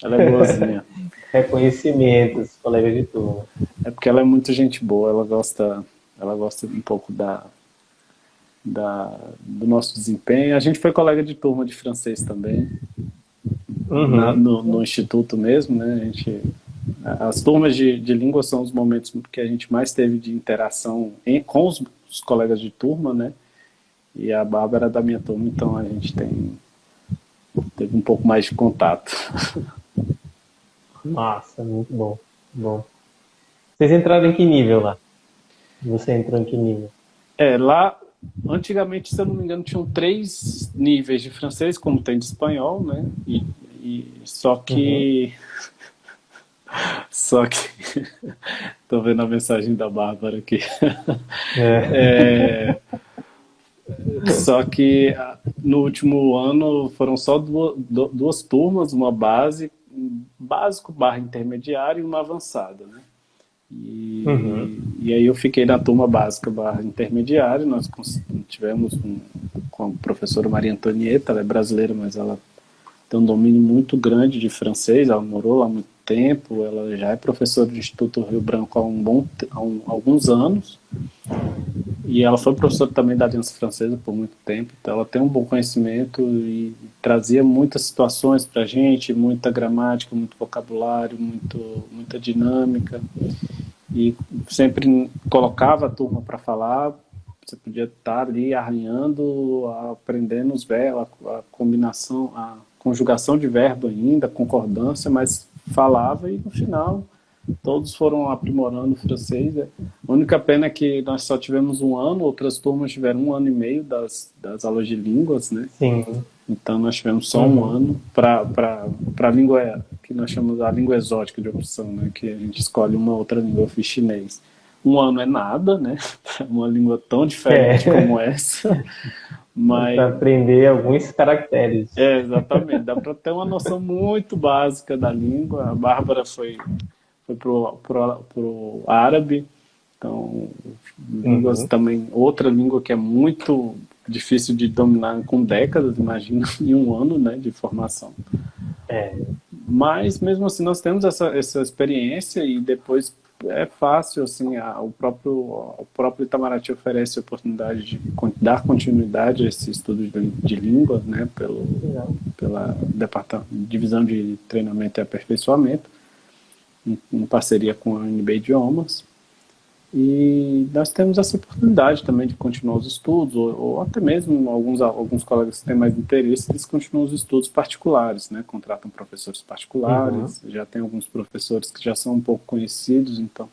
Ela é boazinha. Reconhecimentos, colegas de turma. É porque ela é muito gente boa, ela gosta um pouco do nosso desempenho. A gente foi colega de turma de francês também, Uhum, no instituto mesmo, né? As turmas de língua são os momentos que a gente mais teve de interação com os colegas de turma, né? E a Bárbara é da minha turma, então a gente teve um pouco mais de contato. nossa, muito bom. Bom. Vocês entraram em que nível lá? Você entrou em que nível? Lá, antigamente, se eu não me engano, tinham 3 níveis de francês, como tem de espanhol, né? Só Uhum. que. Só que. Tô vendo a mensagem da Bárbara aqui. É. É, só que no último ano foram só duas turmas, uma um básico barra intermediário e uma avançada, né? Uhum. E aí eu fiquei na turma básica barra intermediária. Nós tivemos com a professora Maria Antonieta, ela é brasileira, mas ela tem um domínio muito grande de francês, ela morou lá há muito tempo, ela já é professora do Instituto Rio Branco alguns anos, e ela foi professora também da Aliança Francesa por muito tempo, então ela tem um bom conhecimento e trazia muitas situações para a gente, muita gramática, muito vocabulário, muita dinâmica, e sempre colocava a turma para falar. Você podia estar ali arranhando, aprendendo os verbos, a combinação, a conjugação de verbo ainda, a concordância, mas falava e no final todos foram aprimorando o francês. A única pena é que nós só tivemos um ano, outras turmas tiveram 1 ano e meio das aulas de línguas, né? Sim. Então nós tivemos só um Uhum. ano para a língua que nós chamamos a língua exótica de opção, né? Que a gente escolhe uma outra língua, eu fiz chinês. 1 ano é nada, né? Uma língua tão diferente como É. essa, Para mas aprender alguns caracteres. exatamente, dá para ter uma noção muito básica da língua. A Bárbara foi pro árabe, então línguas Uhum. também, outra língua que é muito difícil de dominar com décadas, imagina, em um ano, né, de formação. É. Mas mesmo assim nós temos essa experiência e depois é fácil, assim, o próprio Itamaraty oferece a oportunidade de dar continuidade a esse estudo de língua, né, Legal. pela divisão de treinamento e aperfeiçoamento, em parceria com a UNB Idiomas. E nós temos essa oportunidade também de continuar os estudos, ou até mesmo alguns colegas que têm mais interesse, eles continuam os estudos particulares, né? Contratam professores Uhum. particulares, já tem alguns professores que já são um pouco conhecidos, então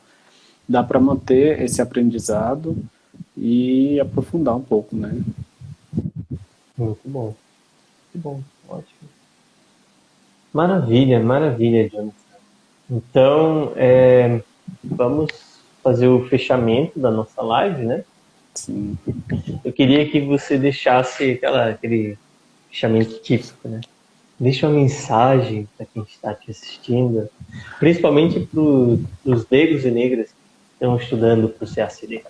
dá para manter esse aprendizado e aprofundar um pouco, né? Muito bom. Muito bom. Ótimo. Maravilha, maravilha, Jonathan. Então, vamos fazer o fechamento da nossa live, né? Sim. Eu queria que você deixasse aquele fechamento típico, né? Deixa uma mensagem para quem está te assistindo, principalmente para os negros e negras que estão estudando para o CACD.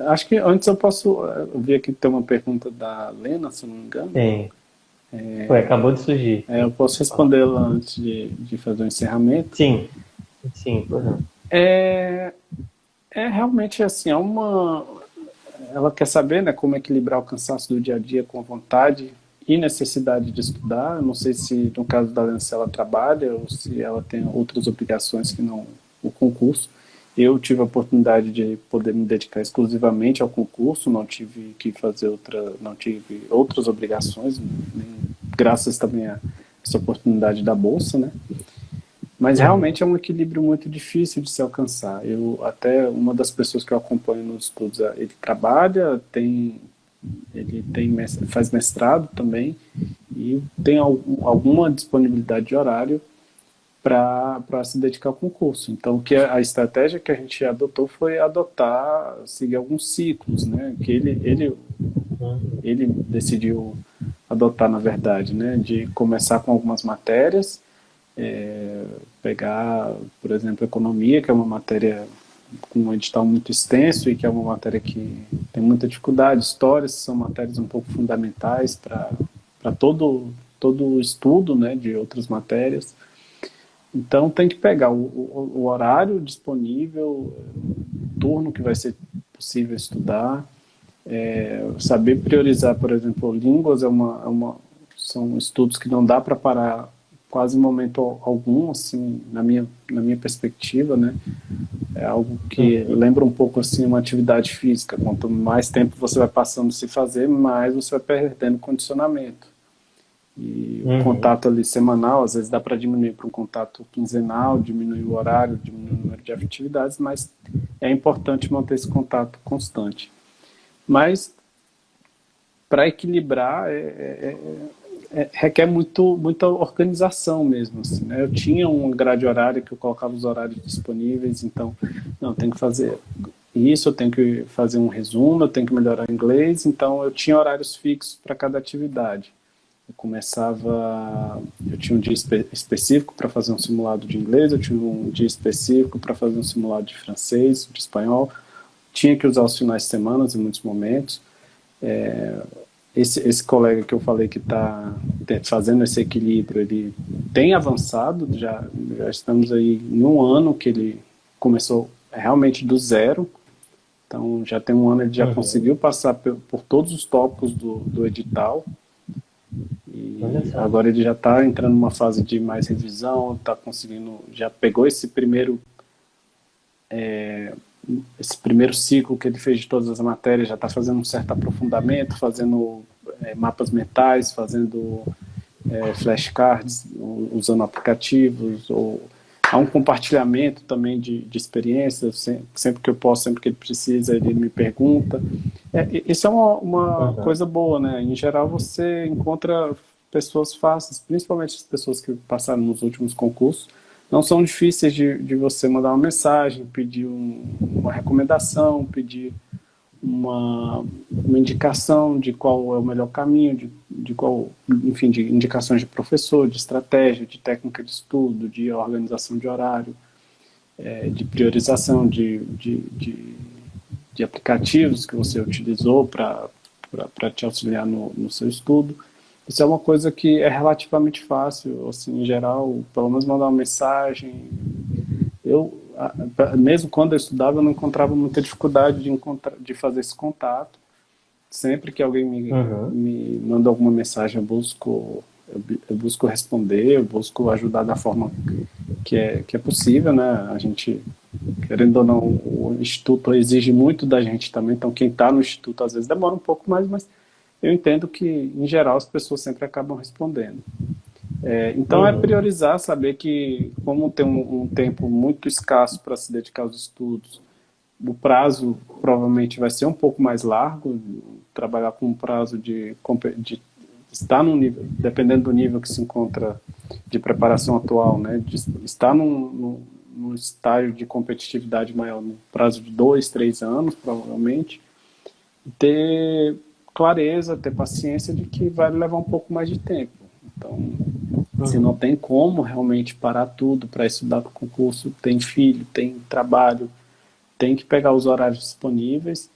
Acho que antes eu posso. Eu vi aqui que tem uma pergunta da Lena, se não me engano. Tem. Foi, acabou de surgir. Eu Sim, posso pode falar. respondê-la antes de fazer o encerramento. Sim, sim, pois não. É, é realmente assim, ela quer saber, né, como equilibrar o cansaço do dia a dia com a vontade e necessidade de estudar. Eu não sei se no caso da Lena, se ela trabalha ou se ela tem outras obrigações que não o concurso. Eu tive a oportunidade de poder me dedicar exclusivamente ao concurso, não tive que fazer não tive outras obrigações, graças também a essa oportunidade da bolsa, né? Mas Uhum. realmente é um equilíbrio muito difícil de se alcançar. Até uma das pessoas que eu acompanho nos estudos, ele trabalha, faz mestrado também, e tem alguma disponibilidade de horário para se dedicar ao concurso. Então, a estratégia que a gente adotou foi seguir alguns ciclos, né? Que ele decidiu adotar, na verdade, né? De começar com algumas matérias, pegar, por exemplo, economia, que é uma matéria com um edital muito extenso e que é uma matéria que tem muita dificuldade. Histórias são matérias um pouco fundamentais para todo o estudo, né, de outras matérias. Então tem que pegar o horário disponível, o turno que vai ser possível estudar, saber priorizar, por exemplo, línguas são estudos que não dá para parar quase em momento algum, assim, na minha perspectiva, né? É algo que lembra um pouco assim uma atividade física. Quanto mais tempo você vai passando se fazer, mais você vai perdendo condicionamento. E o contato ali semanal, às vezes dá para diminuir para um contato quinzenal, diminuir o horário, diminuir o número de atividades, mas é importante manter esse contato constante. Mas para equilibrar requer muita organização mesmo. Assim, né? Eu tinha uma grade horária que eu colocava os horários disponíveis, então, não, eu tenho que fazer isso, eu tenho que fazer um resumo, eu tenho que melhorar o inglês, então eu tinha horários fixos para cada atividade. Eu tinha um dia específico para fazer um simulado de inglês, eu tinha um dia específico para fazer um simulado de francês, de espanhol, tinha que usar os finais de semana em muitos momentos. Esse colega que eu falei que está fazendo esse equilíbrio, ele tem avançado, já estamos aí em um ano que ele começou realmente do zero, então já tem um ano ele já conseguiu passar por todos os tópicos do edital, e agora ele já está entrando numa fase de mais revisão, está conseguindo, já pegou esse primeiro ciclo que ele fez de todas as matérias, já está fazendo um certo aprofundamento, fazendo mapas mentais, fazendo flashcards, usando aplicativos, há um compartilhamento também de experiências, sempre que eu posso, sempre que ele precisa, ele me pergunta. Isso é uma coisa boa, né? Em geral, você encontra pessoas fáceis, principalmente as pessoas que passaram nos últimos concursos, não são difíceis de você mandar uma mensagem, pedir uma recomendação, pedir uma indicação de qual é o melhor caminho, enfim, de indicações de professor, de estratégia, de técnica de estudo, de organização de horário, de priorização de aplicativos que você utilizou para te auxiliar no seu estudo. Isso é uma coisa que é relativamente fácil, assim, em geral, pelo menos mandar uma mensagem. Mesmo quando eu estudava, eu não encontrava muita dificuldade de fazer esse contato. Sempre que alguém me manda alguma mensagem, eu busco responder, eu busco ajudar da forma que é possível, né? A gente, querendo ou não, o Instituto exige muito da gente também, então quem está no Instituto às vezes demora um pouco mais, mas eu entendo que, em geral, as pessoas sempre acabam respondendo. Então é priorizar, saber que, como tem um tempo muito escasso para se dedicar aos estudos, o prazo provavelmente vai ser um pouco mais largo, trabalhar com um prazo de estar no nível, dependendo do nível que se encontra de preparação atual, né, de estar num estágio de competitividade maior, no prazo de 2, 3 anos, provavelmente, e ter clareza, ter paciência de que vai levar um pouco mais de tempo. Então, se não tem como realmente parar tudo para estudar para o concurso, tem filho, tem trabalho, tem que pegar os horários disponíveis,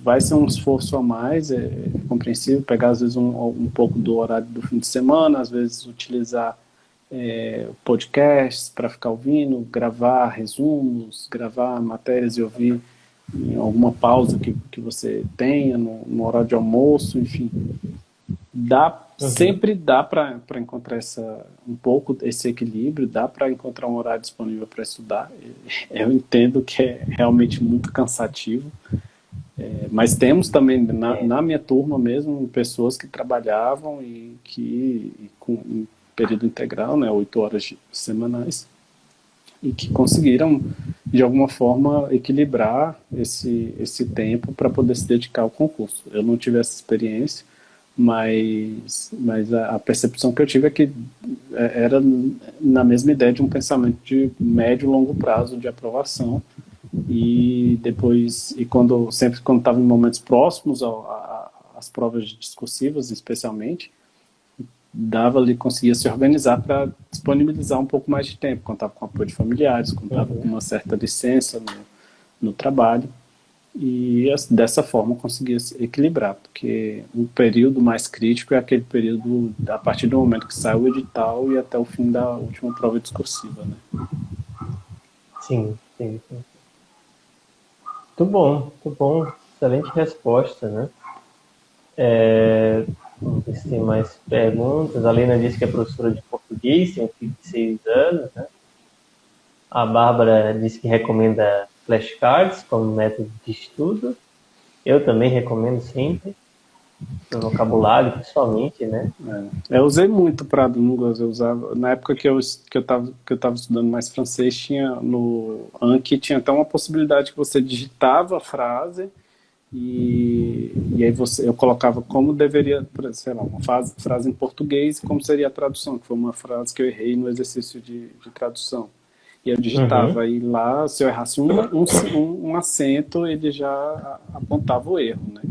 vai ser um esforço a mais, é compreensível, pegar às vezes um pouco do horário do fim de semana, às vezes utilizar podcasts para ficar ouvindo, gravar resumos, gravar matérias e ouvir em alguma pausa que você tenha, no horário de almoço, enfim. Sempre dá para encontrar um pouco esse equilíbrio, dá para encontrar um horário disponível para estudar. Eu entendo que é realmente muito cansativo, mas temos também, na minha turma mesmo, pessoas que trabalhavam em período integral, né, 8 horas semanais, e que conseguiram, de alguma forma, equilibrar esse tempo para poder se dedicar ao concurso. Eu não tive essa experiência, mas a percepção que eu tive é que era na mesma ideia de um pensamento de médio e longo prazo de aprovação. E depois, sempre quando estava em momentos próximos às provas discursivas, especialmente, dava ali, conseguia se organizar para disponibilizar um pouco mais de tempo, contava com apoio de familiares, contava com uma certa licença no trabalho, e dessa forma conseguia se equilibrar, porque o período mais crítico é aquele período a partir do momento que sai o edital e até o fim da última prova discursiva, né? Sim, sim, sim. Muito bom, muito bom. Excelente resposta, né? Vamos ver se tem mais perguntas. A Lena disse que é professora de português, tem um filho de 6 anos, né? A Bárbara disse que recomenda flashcards como método de estudo. Eu também recomendo sempre, no vocabulário, principalmente, né? Eu usei muito para línguas, eu usava, na época que eu estava estudando mais francês, tinha no Anki, tinha até uma possibilidade que você digitava a frase e aí eu colocava como deveria, sei lá, uma frase em português e como seria a tradução, que foi uma frase que eu errei no exercício de tradução. E eu digitava, e lá, se eu errasse um acento, ele já apontava o erro, né?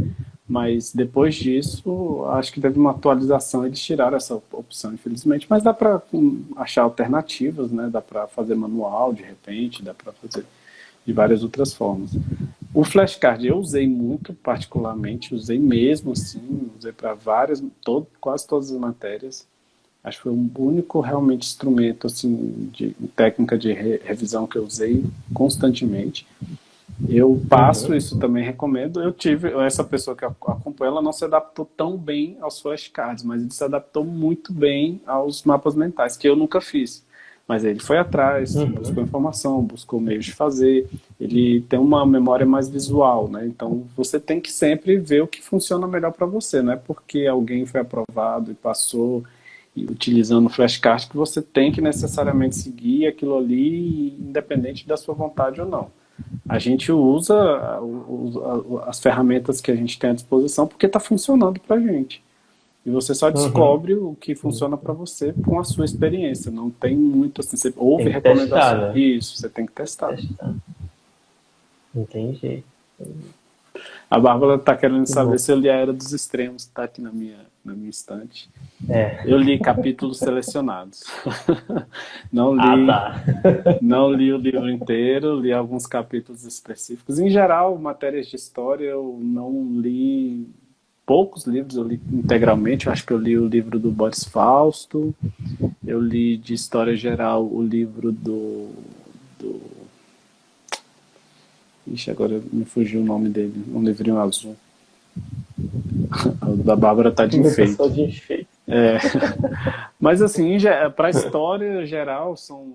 Mas depois disso, acho que teve uma atualização, eles tiraram essa opção, infelizmente. Mas dá para achar alternativas, né? Dá para fazer manual, de repente, dá para fazer de várias outras formas. O flashcard eu usei muito, particularmente, usei mesmo, assim, usei para quase todas as matérias. Acho que foi o único realmente instrumento, assim, de técnica de revisão que eu usei constantemente. Eu passo isso, também recomendo. Eu tive essa pessoa que acompanha, ela não se adaptou tão bem aos flashcards, mas ele se adaptou muito bem aos mapas mentais, que eu nunca fiz. Mas ele foi atrás, buscou informação, buscou meios de fazer. Ele tem uma memória mais visual, né? Então você tem que sempre ver o que funciona melhor para você, não é porque alguém foi aprovado e passou e utilizando o flashcard que você tem que necessariamente seguir aquilo ali, independente da sua vontade ou não. A gente usa as ferramentas que a gente tem à disposição porque está funcionando para a gente. E você só descobre o que funciona para você com a sua experiência. Não tem muito assim. Você ouve recomendação. Testar, né? Isso, você tem que testar. Não tem jeito. A Bárbara está querendo saber se eu li A Era dos Extremos, que está aqui na minha estante. Eu li capítulos selecionados. Não li o livro inteiro, li alguns capítulos específicos. Em geral, matérias de história eu não li poucos livros, eu li integralmente. Eu acho que eu li o livro do Boris Fausto, eu li de história geral o livro do Ixi, agora me fugiu o nome dele, um livrinho azul. O da Bárbara tá de enfeite. Mas assim, para a história geral, são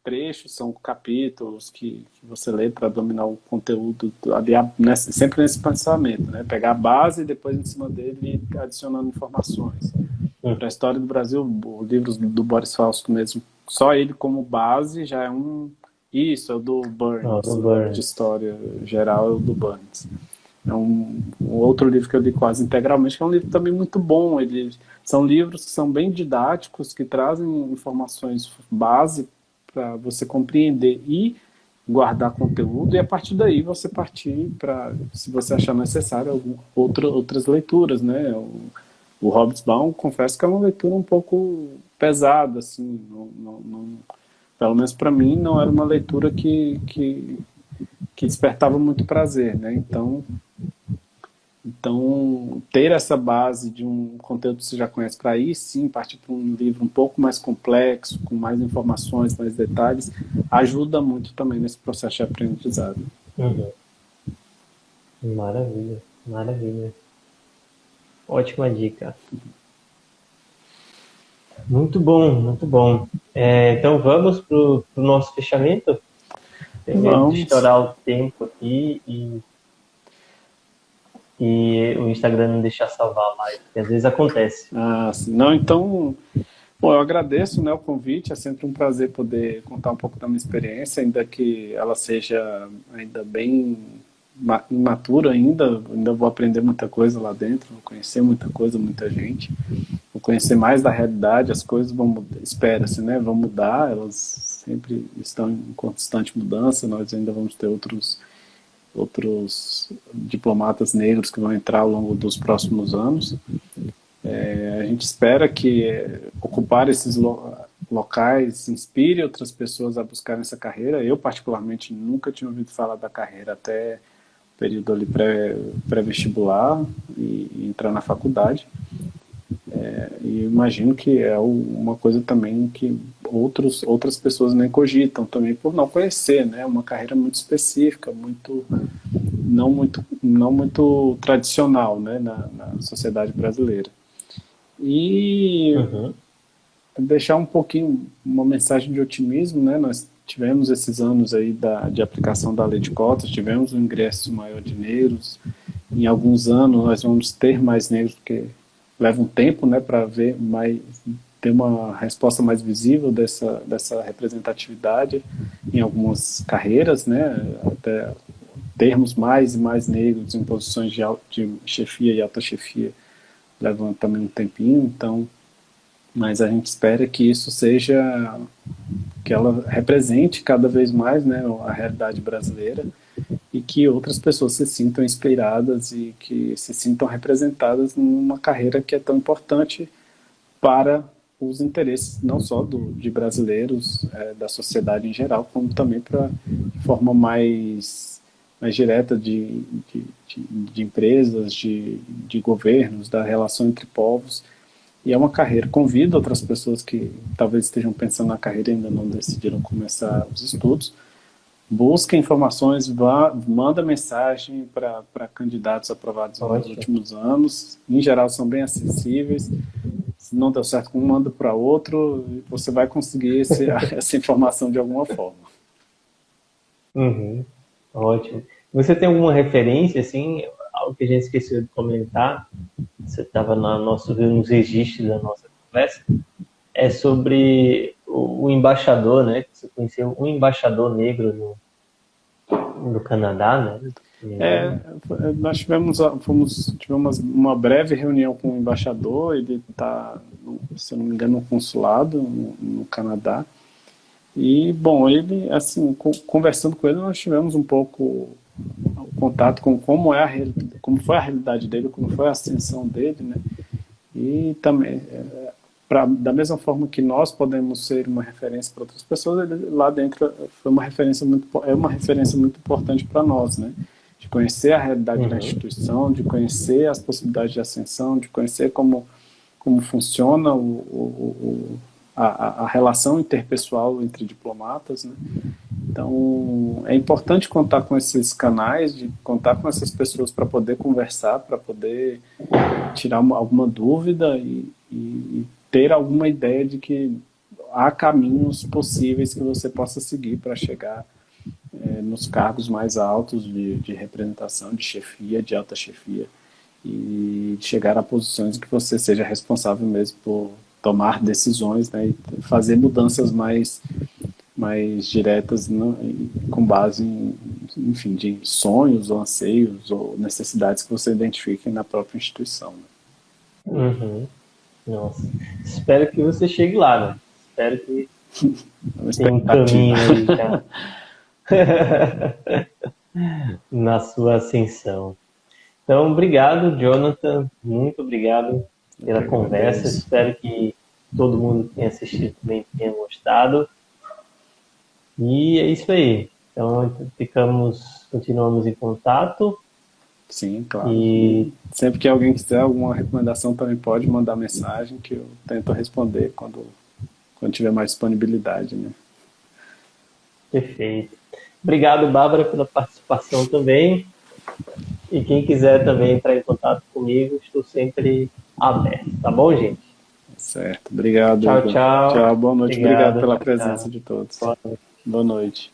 trechos, são capítulos que você lê para dominar o conteúdo, ali, sempre nesse pensamento, né? Pegar a base e depois em cima dele ir adicionando informações. Para a história do Brasil, o livro do Boris Fausto mesmo, só ele como base já é Isso, é o do Burns, de história geral, é o do Burns. É um outro livro que eu li quase integralmente, que é um livro também muito bom. São livros que são bem didáticos, que trazem informações base para você compreender e guardar conteúdo, e a partir daí você partir para, se você achar necessário, outras leituras, né? O Hobsbawm, confesso que é uma leitura um pouco pesada, assim, pelo menos para mim, não era uma leitura que despertava muito prazer, né? Então, ter essa base de um conteúdo que você já conhece para aí, sim, partir para um livro um pouco mais complexo, com mais informações, mais detalhes, ajuda muito também nesse processo de aprendizado. Maravilha, maravilha. Ótima dica. Muito bom, muito bom. Então vamos para o nosso fechamento? Vamos estourar o tempo aqui e o Instagram não deixar salvar a live, porque às vezes acontece. Sim. Não, então, bom, eu agradeço, né, o convite, é sempre um prazer poder contar um pouco da minha experiência, ainda que ela seja ainda bem imaturo ainda vou aprender muita coisa lá dentro, vou conhecer muita coisa, muita gente, vou conhecer mais da realidade, as coisas vão mudar, espera-se, né, vão mudar, elas sempre estão em constante mudança, nós ainda vamos ter outros diplomatas negros que vão entrar ao longo dos próximos anos. A gente espera que ocupar esses locais inspire outras pessoas a buscarem essa carreira. Eu, particularmente, nunca tinha ouvido falar da carreira até o período ali pré-vestibular e entrar na faculdade. E imagino que é uma coisa também que outras pessoas nem cogitam também por não conhecer, né? Uma carreira muito específica, não muito tradicional, né? Na sociedade brasileira. E deixar um pouquinho uma mensagem de otimismo, né? Nós tivemos esses anos aí de aplicação da lei de cotas, tivemos um ingresso maior de negros. Em alguns anos nós vamos ter mais negros, porque leva um tempo, né, para ter uma resposta mais visível dessa representatividade em algumas carreiras, né? Até termos mais e mais negros em posições de chefia e alta chefia leva também um tempinho, então, mas a gente espera que isso seja, que ela represente cada vez mais, né, a realidade brasileira e que outras pessoas se sintam inspiradas e que se sintam representadas numa carreira que é tão importante para os interesses não só de brasileiros, da sociedade em geral, como também de forma mais direta de empresas, de governos, da relação entre povos. E é uma carreira. Convido outras pessoas que talvez estejam pensando na carreira e ainda não decidiram começar os estudos. Busca informações, manda mensagem para candidatos aprovados nos últimos anos. Em geral, são bem acessíveis. Se não deu certo com um, manda para outro. E você vai conseguir essa informação de alguma forma. Ótimo. Você tem alguma referência, assim, algo que a gente esqueceu de comentar? Você estava nos registros da nossa conversa. É sobre o embaixador, né? Você conheceu um embaixador negro no Canadá, né? Nós tivemos uma breve reunião com o embaixador, ele está, se eu não me engano, no consulado no Canadá. E, bom, ele, assim, conversando com ele, nós tivemos um pouco contato com como foi a realidade dele, como foi a ascensão dele, né? E também, da mesma forma que nós podemos ser uma referência para outras pessoas, ele lá dentro é uma referência muito importante para nós, né? De conhecer a realidade da instituição, de conhecer as possibilidades de ascensão, de conhecer como funciona a relação interpessoal entre diplomatas, né? Então, é importante contar com esses canais, de contar com essas pessoas para poder conversar, para poder tirar alguma dúvida e ter alguma ideia de que há caminhos possíveis que você possa seguir para chegar nos cargos mais altos de representação, de chefia, de alta chefia, e chegar a posições em que você seja responsável mesmo por tomar decisões, né, e fazer mudanças mais diretas, né, com base enfim, de sonhos ou anseios ou necessidades que você identifique na própria instituição. Né? Nossa, espero que você chegue lá, né? Espero que tenha um caminho aí, cara. Na sua ascensão. Então, obrigado, Jonathan, muito obrigado pela conversa. Espero que todo mundo que tenha assistido também tenha gostado. E é isso aí. Então, continuamos em contato. Sim, claro. E sempre que alguém quiser alguma recomendação, também pode mandar mensagem que eu tento responder quando tiver mais disponibilidade, né? Perfeito. Obrigado, Bárbara, pela participação também. E quem quiser também entrar em contato comigo, estou sempre aberto. Tá bom, gente? Certo. Obrigado. Tchau, tchau. Tchau, boa noite. Obrigado pela presença de todos. Boa noite. Boa noite.